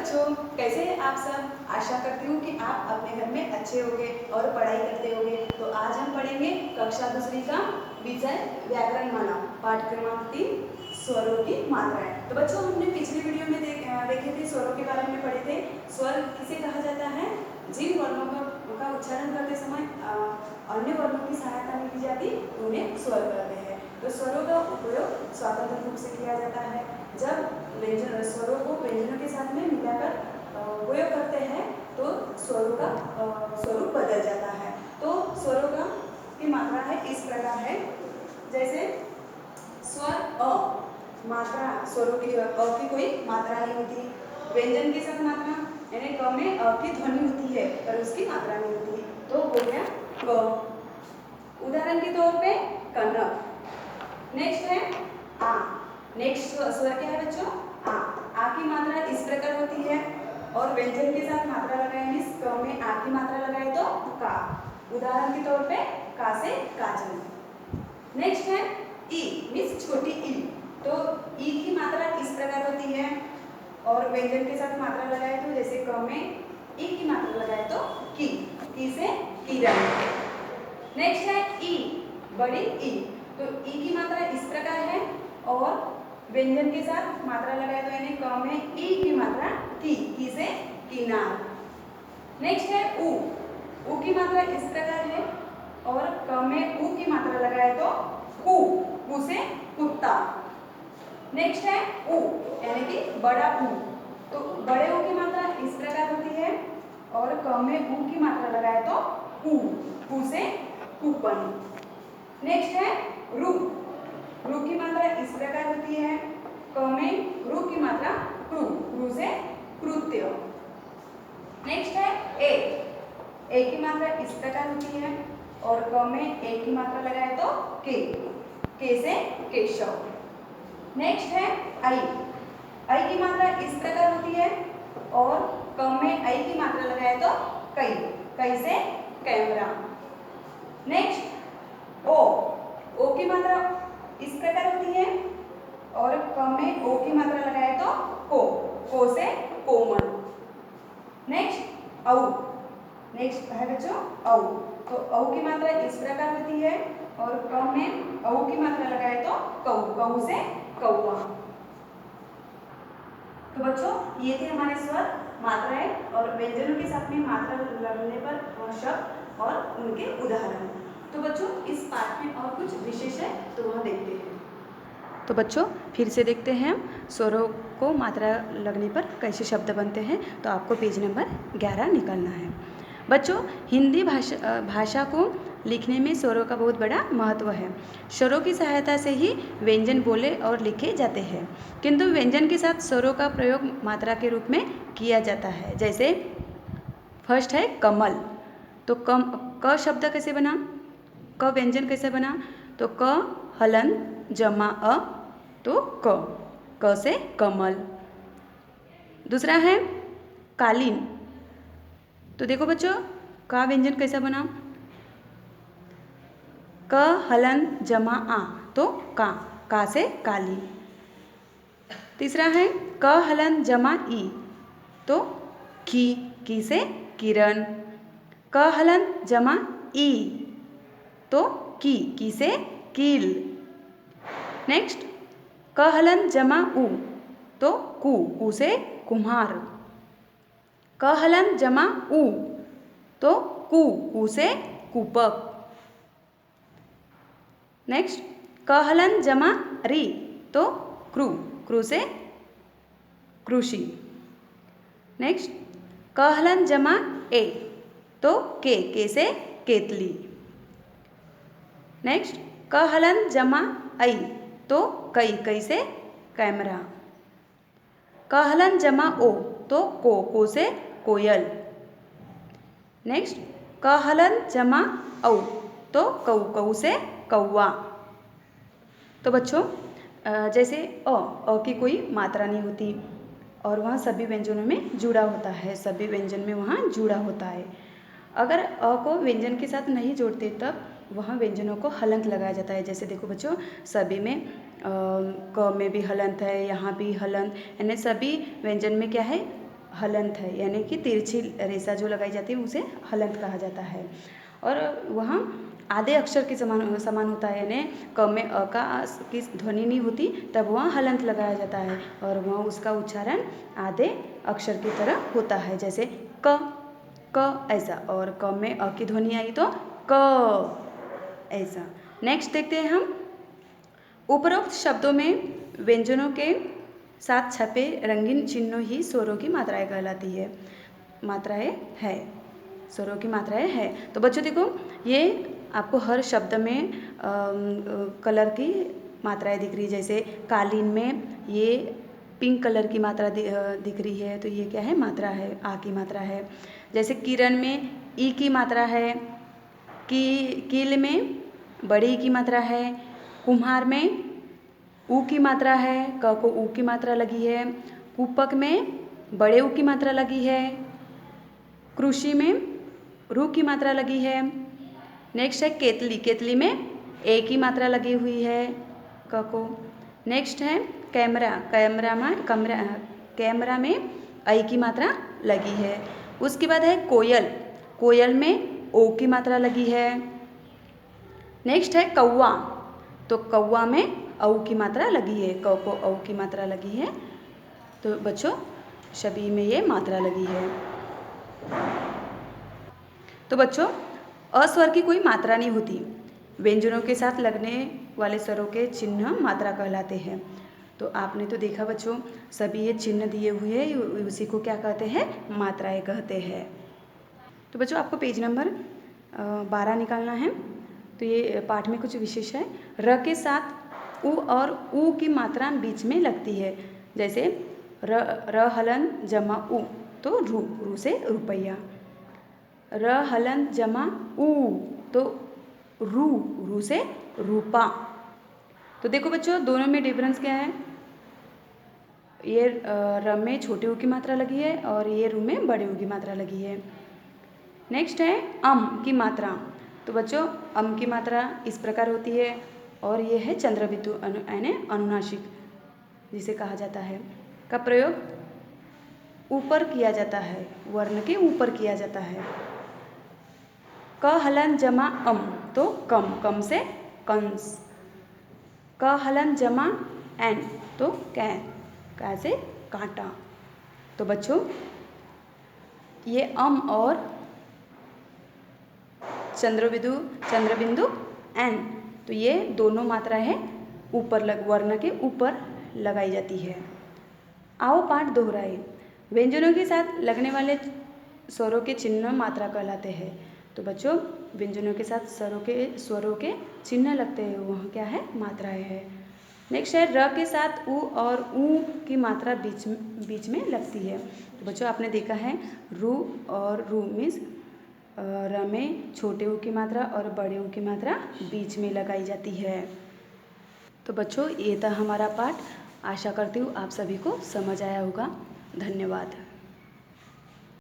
बच्चों, कैसे हैं आप सब। आशा करती हूँ कि आप अपने घर में अच्छे होंगे और पढ़ाई करते होंगे। तो आज हम पढ़ेंगे कक्षा दूसरी का विषय व्याकरण माला पाठ क्रमांक 3 स्वरों की मात्राएं। तो बच्चों, हमने पिछली वीडियो में देखे थे, स्वरों के बारे में पढ़े थे। स्वर किसे कहा जाता है? जिन वर्णों का उच्चारण करते समय अन्य वर्णों की सहायता नहीं ली जाती उन्हें स्वर कहते हैं। तो स्वरों का उपयोग स्वतंत्र रूप से किया जाता है। जब स्वरों को व्यंजनों के साथ में मिलाकर उपयोग करते हैं तो स्वरों का स्वरूप बदल जाता है। तो स्वरों का की मात्रा है इस प्रकार है, जैसे स्वर अ, मात्रा स्वरों की अ की कोई मात्रा नहीं होती। व्यंजन के साथ मात्रा यानी क में अ की ध्वनि होती है पर उसकी मात्रा नहीं होती, तो हो गया क। उदाहरण के तौर पे कनक। नेक्स्ट है आ। नेक्स्ट स्वर क्या है बच्चों? आ की मात्रा इस प्रकार होती है और व्यंजन के साथ मात्रा लगाए मीन्स क में आ की मात्रा लगाए तो का। उदाहरण के तौर पे का से काजल। नेक्स्ट है ई मीन्स छोटी ई। तो ई की मात्रा इस प्रकार होती है और व्यंजन के साथ मात्रा लगाए तो जैसे क में ई की मात्रा लगाए तो की से किरण। नेक्स्ट है ई बड़ी ई। तो ई की मात्रा इस प्रकार है और व्यंजन के साथ मात्रा लगाए तो यानी क में ई की मात्रा की से किनार। नेक्स्ट है उ की मात्रा इस प्रकार है और क में उ की मात्रा लगाए तो कु से कुत्ता। नेक्स्ट है उ यानी कि बड़ा उ। तो बड़े उ की मात्रा इस प्रकार होती है और क में उ की मात्रा लगाए तो कु से कूपन। नेक्स्ट है रु की मात्रा इस प्रकार होती है, क में रु की मात्रा क्रू से कृत्य। नेक्स्ट है ए की मात्रा इस प्रकार होती है और क में ए की मात्रा लगाए तो के से केशव। नेक्स्ट है आई की मात्रा इस प्रकार होती है और क में आई की मात्रा लगाए तो कई से कैमरा। नेक्स्ट ओ की मात्रा इस प्रकार होती है और क में ओ की मात्रा लगाए तो को से कोमल। नेक्स्ट औ। नेक्स्ट है बच्चों औ। तो औ की मात्रा इस प्रकार होती है और क में औ की मात्रा लगाए तो कऊ से कौवा। तो बच्चों, ये थे हमारे स्वर, मात्राएं और व्यंजनों के साथ में मात्रा लगने पर शब्द और उनके उदाहरण। तो बच्चों, इस पाठ में और कुछ विशेष है तो वह देखते हैं। तो बच्चों, फिर से देखते हैं स्वरों को मात्रा लगने पर कैसे शब्द बनते हैं। तो आपको पेज नंबर 11 निकालना है। बच्चों, हिंदी भाषा को लिखने में स्वरों का बहुत बड़ा महत्व है। स्वरों की सहायता से ही व्यंजन बोले और लिखे जाते हैं, किंतु व्यंजन के साथ स्वरों का प्रयोग मात्रा के रूप में किया जाता है। जैसे फर्स्ट है कमल। तो क शब्द कैसे बना? क व्यंजन कैसे बना? तो क हलन जमा अ तो क से कमल। दूसरा है कालीन। तो देखो बच्चों, का व्यंजन कैसा बना? क हलन जमा आ तो का से काली। तीसरा है क हलन जमा ई तो की से किरण। क हलन जमा ई तो की से कील। नेक्स्ट क हलन जमा उ तो कु से कुम्हार। क हलन जमा उ तो कु से कूपक। नेक्स्ट क हलन जमा री तो क्रू से कृषि। नेक्स्ट क हलन जमा ए तो के से केतली। नेक्स्ट क हलन जमा आई तो कई से कैमरा। क हलन जमा ओ तो को से कोयल। नेक्स्ट क हलन जमा औ तो कऊ से कौवा। तो बच्चों, जैसे अ की कोई मात्रा नहीं होती और वह सभी व्यंजनों में जुड़ा होता है, सभी व्यंजन में वहाँ जुड़ा होता है। अगर अ को व्यंजन के साथ नहीं जोड़ते तब वहाँ व्यंजनों को हलंत लगाया जाता है। जैसे देखो बच्चों, सभी में क में भी हलंत है, यहाँ भी हलंत, यानी सभी व्यंजन में क्या है? हलंत है, यानी कि तिरछी रेखा जो लगाई जाती है उसे हलंत कहा जाता है। और वहाँ आधे अक्षर के समान समान होता है, यानी क में अ का की ध्वनि नहीं होती तब वहाँ हलंत लगाया जाता है और वहाँ उसका उच्चारण आधे अक्षर की तरह होता है, जैसे क ऐसा, और क में अ की ध्वनि आई तो क ऐसा। नेक्स्ट देखते हैं हम उपरोक्त शब्दों में व्यंजनों के साथ छपे रंगीन चिन्हों ही स्वरों की मात्राएं कहलाती है। मात्राएं है, स्वरों की मात्राएं है। तो बच्चों देखो, ये आपको हर शब्द में कलर की मात्राएं दिख रही है। जैसे कालीन में ये पिंक कलर की मात्रा दिख रही है, तो ये क्या है? मात्रा है, आ की मात्रा है। जैसे किरण में ई की मात्रा है, कील में बड़ी ई की मात्रा है, कुम्हार में ऊ की मात्रा है, क को ऊ की मात्रा लगी है, कूपक में बड़े ऊ की मात्रा लगी है, कृषि में रू की मात्रा लगी है। नेक्स्ट है केतली, केतली में ए की मात्रा लगी हुई है, क को। नेक्स्ट है कैमरा, कैमरा में आई की मात्रा लगी है। उसके बाद है कोयल, कोयल में ओ की मात्रा लगी है। नेक्स्ट है कौवा, तो कौवा में औ की मात्रा लगी है, क को औ की मात्रा लगी है। तो बच्चों सभी में ये मात्रा लगी है। तो बच्चों अस्वर की कोई मात्रा नहीं होती, व्यंजनों के साथ लगने वाले स्वरों के चिन्ह मात्रा कहलाते हैं। तो आपने तो देखा बच्चों, सभी ये चिन्ह दिए हुए हैं, उसी को क्या कहते हैं? मात्राएं कहते हैं। तो बच्चों आपको पेज नंबर 12 निकालना है। तो ये पाठ में कुछ विशेष है। र के साथ उ और ऊ की मात्रा बीच में लगती है, जैसे र हलन जमा उ, तो रू से रुपया। र हलन जमा ऊ, तो रू से रूपा। तो देखो बच्चों, दोनों में डिफरेंस क्या है? ये र में छोटे ऊ की मात्रा लगी है और ये रू में बड़े ऊ की मात्रा लगी है। नेक्स्ट है अम की मात्रा। तो बच्चों अम की मात्रा इस प्रकार होती है और ये है चंद्रबिंदु यानी अनुनासिक जिसे कहा जाता है, का प्रयोग ऊपर किया जाता है, वर्ण के ऊपर किया जाता है। क हलन जमा अम, तो कम, कम से कंस। क हलन जमा एन, तो कै से कांटा। तो बच्चों ये अम और चंद्रबिंदु एन, तो ये दोनों मात्रा है ऊपर वर्ण के ऊपर लगाई जाती है। आओ पाठ दोहराए। व्यंजनों के साथ लगने वाले स्वरों के चिन्ह मात्रा कहलाते हैं। तो बच्चों व्यंजनों के साथ स्वरों के चिन्ह लगते हैं, वह क्या है? मात्राएं है। नेक्स्ट है र के साथ ऊ और ऊ की मात्रा बीच में लगती है। तो बच्चों आपने देखा है रू और रू मीन्स र में छोटे ऊ की मात्रा और बड़े ऊ की मात्रा बीच में लगाई जाती है। तो बच्चों ये था हमारा पाठ। आशा करती हूँ आप सभी को समझ आया होगा। धन्यवाद।